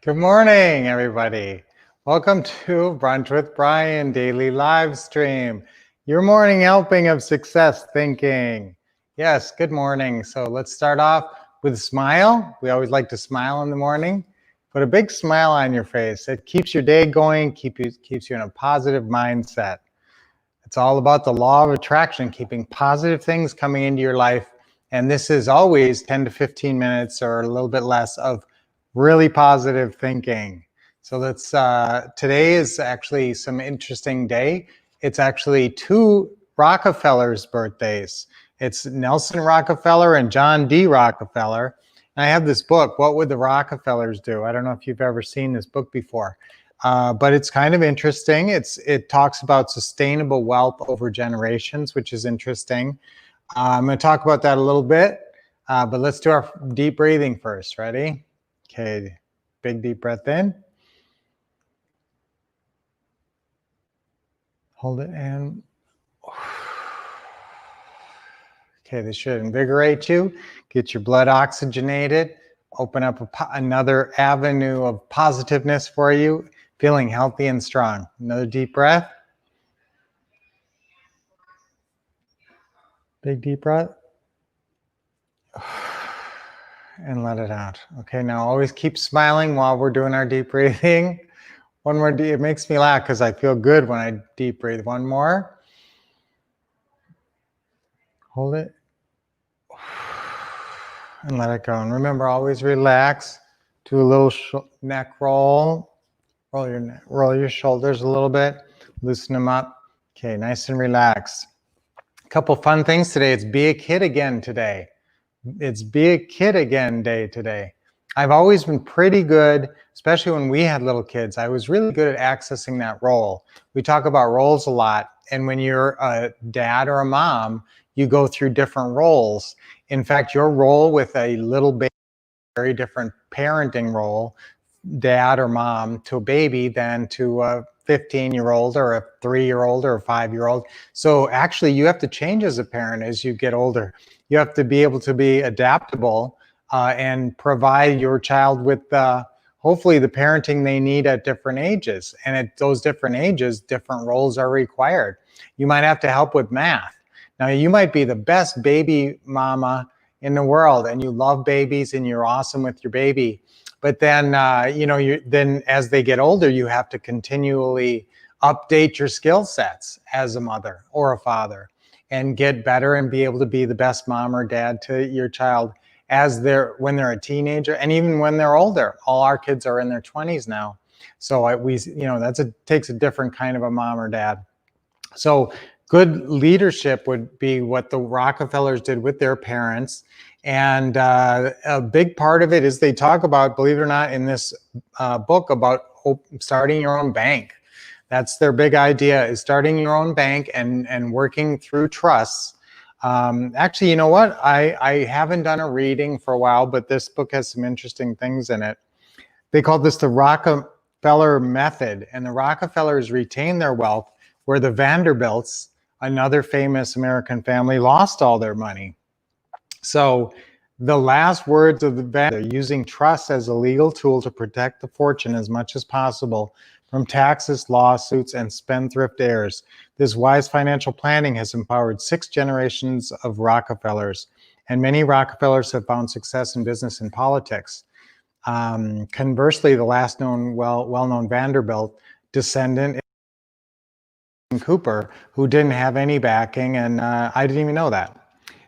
Good morning, everybody. Welcome to Brunch with Brian daily live stream, your morning helping of success thinking. Yes, good morning. So let's start off with a smile. We always like to smile in the morning. Put a big smile on your face. It keeps your day going, keeps you in a positive mindset. It's all about the law of attraction, keeping positive things coming into your life. And this is always 10 to 15 minutes or a little bit less of really positive thinking. So today is actually some interesting day. It's actually two Rockefellers' birthdays. It's Nelson Rockefeller and John D. Rockefeller. And I have this book, What Would the Rockefellers Do? I don't know if you've ever seen this book before, but it's kind of interesting. It talks about sustainable wealth over generations, which is interesting. I'm going to talk about that a little bit, but let's do our deep breathing first. Ready? Okay, big deep breath in. Hold it in. Okay, this should invigorate you, get your blood oxygenated, open up another avenue of positiveness for you, feeling healthy and strong. Another deep breath. Big deep breath. And let it out. Okay, now always keep smiling while we're doing our deep breathing. One more deep, it makes me laugh because I feel good when I deep breathe. One more. Hold it. And let it go. And remember, always relax. Do a little neck roll. Roll your shoulders a little bit. Loosen them up. Okay, nice and relaxed. A couple fun things today. It's Be a Kid Again today. It's Be a Kid Again day today. I've always been pretty good, especially when we had little kids. I was really good at accessing that role. We talk about roles a lot. And when you're a dad or a mom, you go through different roles. In fact, your role with a little baby is a very different parenting role, dad or mom, to a baby than to a 15-year-old or a 3-year-old or a 5-year-old. So actually, you have to change as a parent as you get older. You have to be able to be adaptable and provide your child with hopefully the parenting they need at different ages. And at those different ages, different roles are required. You might have to help with math. Now, you might be the best baby mama in the world and you love babies and you're awesome with your baby. But then, then as they get older, you have to continually update your skill sets as a mother or a father and get better and be able to be the best mom or dad to your child when they're a teenager and even when they're older. All our kids are in their 20s now. So takes a different kind of a mom or dad. So good leadership would be what the Rockefellers did with their parents. And a big part of it is they talk about, believe it or not, in this book about starting your own bank. That's their big idea, is starting your own bank and working through trusts. Actually, you know what? I haven't done a reading for a while, but this book has some interesting things in it. They call this the Rockefeller Method, and the Rockefellers retained their wealth where the Vanderbilts, another famous American family, lost all their money. So the last words of the Vanderbilts, they're using trust as a legal tool to protect the fortune as much as possible from taxes, lawsuits, and spendthrift heirs. This wise financial planning has empowered 6 generations of Rockefellers, and many Rockefellers have found success in business and politics. Conversely, the last well-known Vanderbilt descendant is Cooper, who didn't have any backing, and I didn't even know that.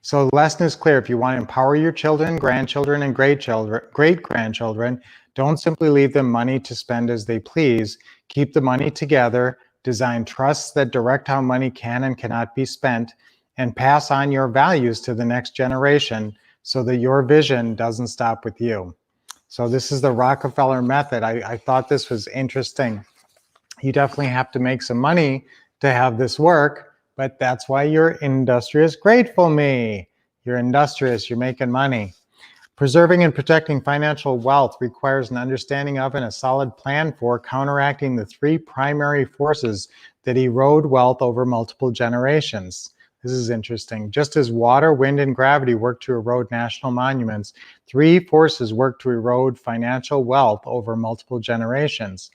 So the lesson is clear. If you want to empower your children, grandchildren, and great-grandchildren, don't simply leave them money to spend as they please. Keep the money together, design trusts that direct how money can and cannot be spent, and pass on your values to the next generation so that your vision doesn't stop with you. So this is the Rockefeller Method. I thought this was interesting. You definitely have to make some money to have this work, but that's why you're industrious. Grateful me. You're industrious, you're making money. Preserving and protecting financial wealth requires an understanding of and a solid plan for counteracting the 3 primary forces that erode wealth over multiple generations. This is interesting. Just as water, wind, and gravity work to erode national monuments, three forces work to erode financial wealth over multiple generations.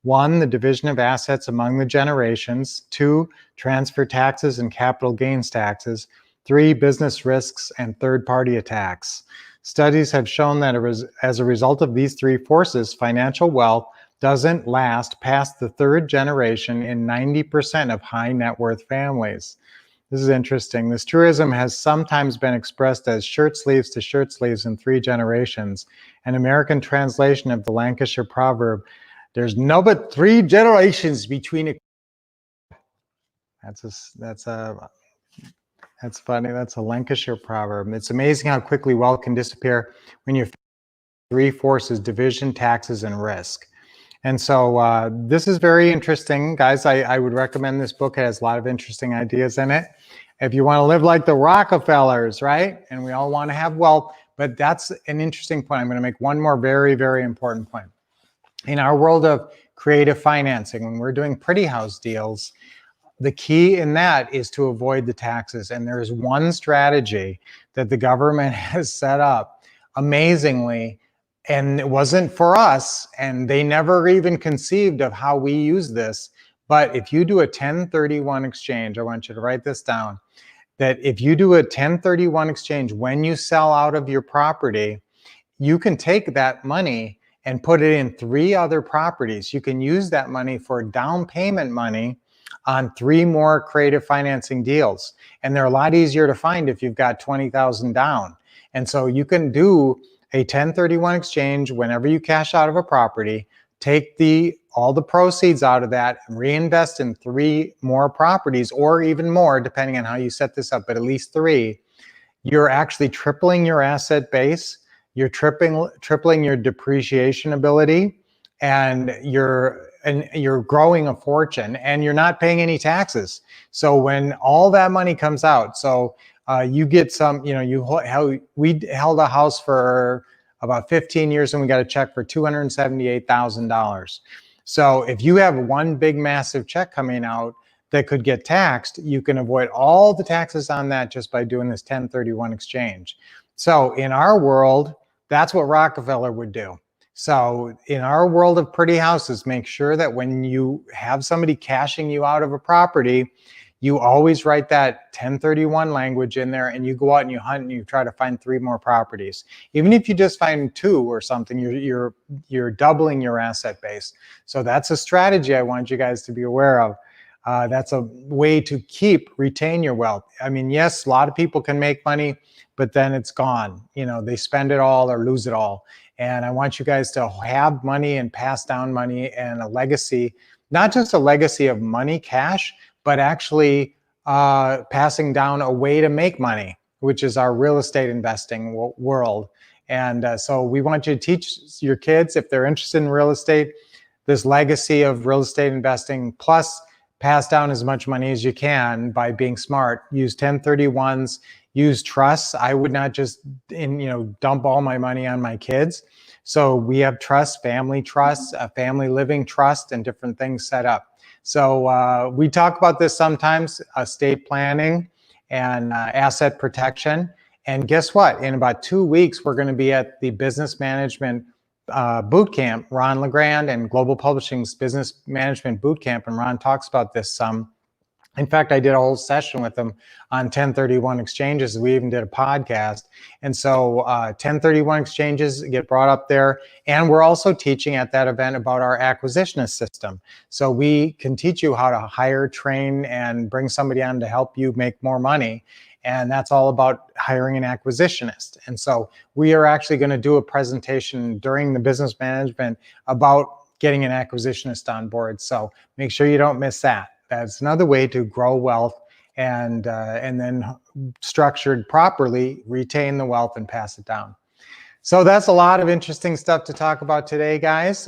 1, the division of assets among the generations. 2, transfer taxes and capital gains taxes. 3, business risks and third-party attacks. Studies have shown that as a result of these three forces, financial wealth doesn't last past the third generation in 90% of high net worth families. This is interesting. This truism has sometimes been expressed as shirt sleeves to shirt sleeves in 3 generations. An American translation of the Lancashire proverb, "There's no but 3 generations between a..." That's funny. That's a Lancashire proverb. It's amazing how quickly wealth can disappear when you have 3 forces: division, taxes, and risk. And so this is very interesting, guys. I would recommend this book. It has a lot of interesting ideas in it. If you want to live like the Rockefellers, right? And we all want to have wealth, but that's an interesting point. I'm going to make one more very, very important point. In our world of creative financing, when we're doing pretty house deals, the key in that is to avoid the taxes. And there is one strategy that the government has set up amazingly, and it wasn't for us, and they never even conceived of how we use this. But if you do a 1031 exchange, I want you to write this down, that if you do a 1031 exchange when you sell out of your property, you can take that money and put it in 3 other properties. You can use that money for down payment money on 3 more creative financing deals. And they're a lot easier to find if you've got $20,000 down. And so you can do a 1031 exchange whenever you cash out of a property, take all the proceeds out of that and reinvest in 3 more properties, or even more, depending on how you set this up, but at least 3. You're actually tripling your asset base. You're tripling your depreciation ability, and you're growing a fortune, and you're not paying any taxes. So when all that money comes out, so you get some, we held a house for about 15 years and we got a check for $278,000. So if you have one big massive check coming out that could get taxed, you can avoid all the taxes on that just by doing this 1031 exchange. So in our world, that's what Rockefeller would do. So in our world of pretty houses, make sure that when you have somebody cashing you out of a property, you always write that 1031 language in there, and you go out and you hunt and you try to find 3 more properties. Even if you just find 2 or something, you're doubling your asset base. So that's a strategy I want you guys to be aware of. That's a way to retain your wealth. I mean, yes, a lot of people can make money, but then it's gone. They spend it all or lose it all. And I want you guys to have money and pass down money and a legacy, not just a legacy of money, cash, but actually passing down a way to make money, which is our real estate investing world. And so we want you to teach your kids, if they're interested in real estate, this legacy of real estate investing, plus pass down as much money as you can by being smart. Use 1031s, use trusts. I would not just dump all my money on my kids. So we have trusts, family trusts, a family living trust, and different things set up. So we talk about this sometimes, estate planning and asset protection. And guess what? In about 2 weeks, we're going to be at the business management boot camp, Ron LeGrand and Global Publishing's business management boot camp. And Ron talks about this some. In fact, I did a whole session with him on 1031 exchanges. We even did a podcast. And so 1031 exchanges get brought up there. And we're also teaching at that event about our acquisitionist system. So we can teach you how to hire, train, and bring somebody on to help you make more money. And that's all about hiring an acquisitionist. And so we are actually going to do a presentation during the business management about getting an acquisitionist on board. So make sure you don't miss that. That's another way to grow wealth and then structured properly, retain the wealth and pass it down. So that's a lot of interesting stuff to talk about today, guys.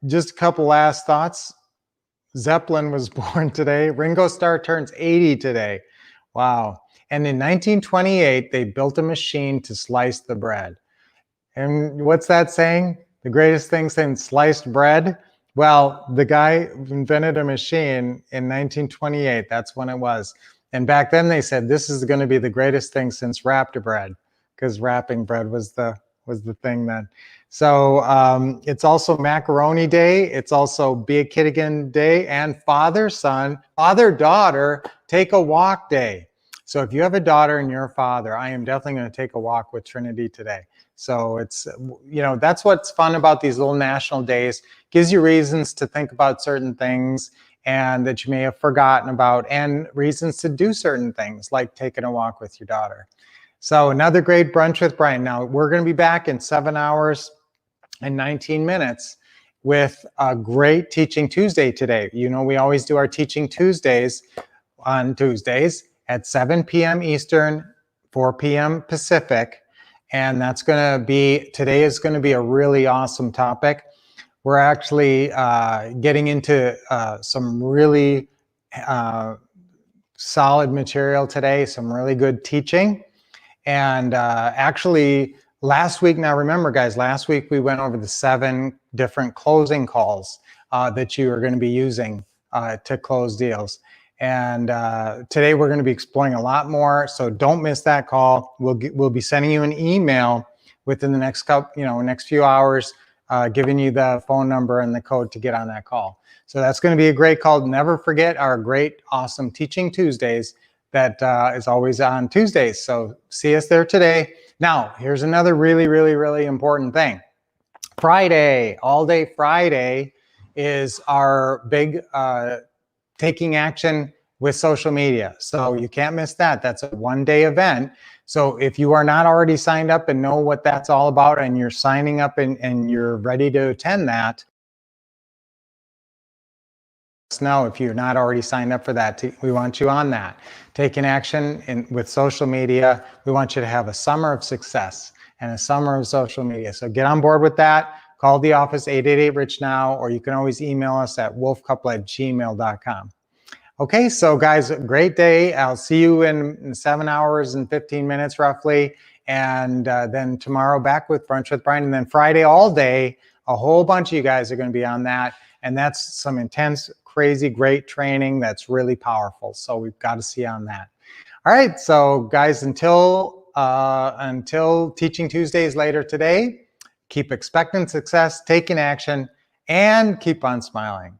Just a couple last thoughts. Zeppelin was born today. Ringo Starr turns 80 today. Wow. And in 1928, they built a machine to slice the bread. And what's that saying? The greatest thing since sliced bread? Well, the guy invented a machine in 1928. That's when it was. And back then they said this is going to be the greatest thing since wrapped bread, because wrapping bread was the thing then. So it's also Macaroni Day. It's also Be a Kid Again Day, and Father-Son, Father-Daughter Take a Walk Day. So if you have a daughter and you're a father, I am definitely going to take a walk with Trinity today. So it's, you know, that's what's fun about these little national days. Gives you reasons to think about certain things and that you may have forgotten about, and reasons to do certain things like taking a walk with your daughter. So another great brunch with Brian. Now we're going to be back in 7 hours and 19 minutes with a great Teaching Tuesday today. You know, we always do our Teaching Tuesdays on Tuesdays at 7 p.m. Eastern, 4 p.m. Pacific. And that's going to be, today is going to be a really awesome topic. We're actually getting into some really solid material today, some really good teaching. And actually last week, now remember guys, last week we went over the 7 different closing calls that you are going to be using to close deals. And today we're going to be exploring a lot more, so don't miss that call. We'll be sending you an email within the next next few hours, giving you the phone number and the code to get on that call. So that's going to be a great call. Never forget our great, awesome Teaching Tuesdays that is always on Tuesdays. So see us there today. Now, here's another really, really, really important thing. Friday, all day Friday, is our big taking action with social media. So you can't miss that. That's a one-day event. So if you are not already signed up and know what that's all about, and you're signing up and you're ready to attend that, let us know if you're not already signed up for that. We want you on that. Taking action with social media. We want you to have a summer of success and a summer of social media. So get on board with that. Call the office 888-RICH-NOW, or you can always email us at wolffcouple@gmail.com. Okay, so guys, great day. I'll see you in 7 hours and 15 minutes roughly. And then tomorrow back with Brunch with Brian. And then Friday all day, a whole bunch of you guys are going to be on that. And that's some intense, crazy, great training that's really powerful. So we've got to see you on that. All right, so guys, until Teaching Tuesdays later today, keep expecting success, taking action, and keep on smiling.